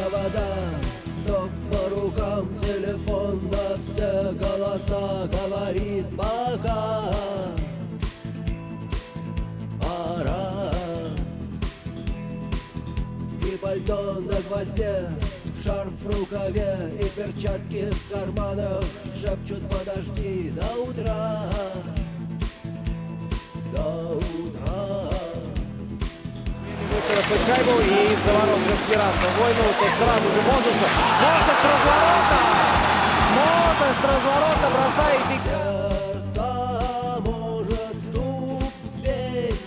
провода, ток по рукам, телефон на все голоса говорит пока. Пора. И пальто на гвозде, шарф в рукаве и перчатки в карманах шепчут подожди до утра. До утра. Распыть шайбу и из-за ворот Гаскеран. Войну тут сразу же Мозеса. Мозес с разворота! Мозес с разворота бросает и... Сердце может стук в дверь.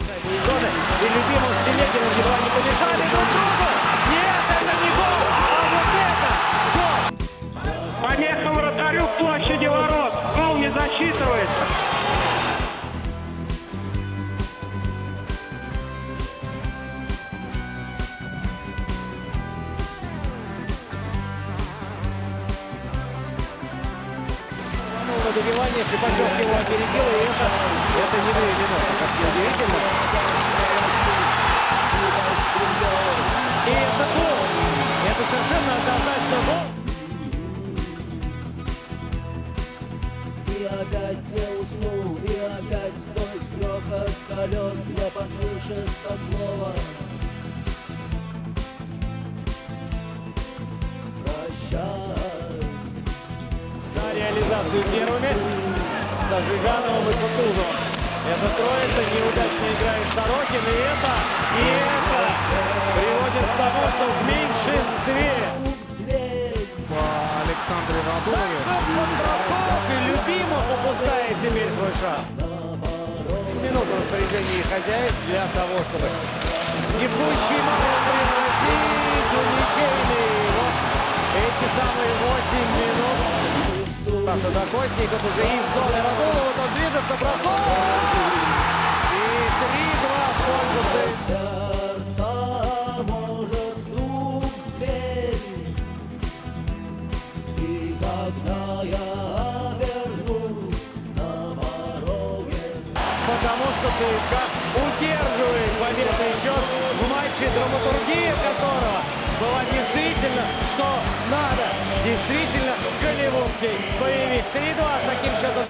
Шайбу из зоны. И любимым Стелегиным едва не помешали друг другу. Нет, это не гол, а вот это гол! Поехал вратарю к площади ворот. Гол не засчитывается. На добивание Шипачев его опередил, и это не выведено. Как удивительно. И это гол. Это совершенно однозначно гол. И опять не усну, и опять сквозь грохот колес мне послышится слово. Прощай. На реализацию первыми Зажигановым и Кутузовым. Эта троица неудачно играет Сорокин, и это приводит к тому, что в меньшинстве. По Александре Радулове. И Любимов упускает теперь свой шаг. 7 минут в распоряжении хозяев для того, чтобы текущий матч превратить в ничейный. Вот эти самые 8 минут. Тодокосников уже из зоны Радулова, вот он движется, бросок! И 3-2 в пользу ЦСКА. Сердце может стук в дверь. И когда я вернусь на пороге, Потому что ЦСКА удерживает победный счет в матче, драматургия которого была действительно, что надо. Действительно голливудский боевик. 3-2 с таким счетом.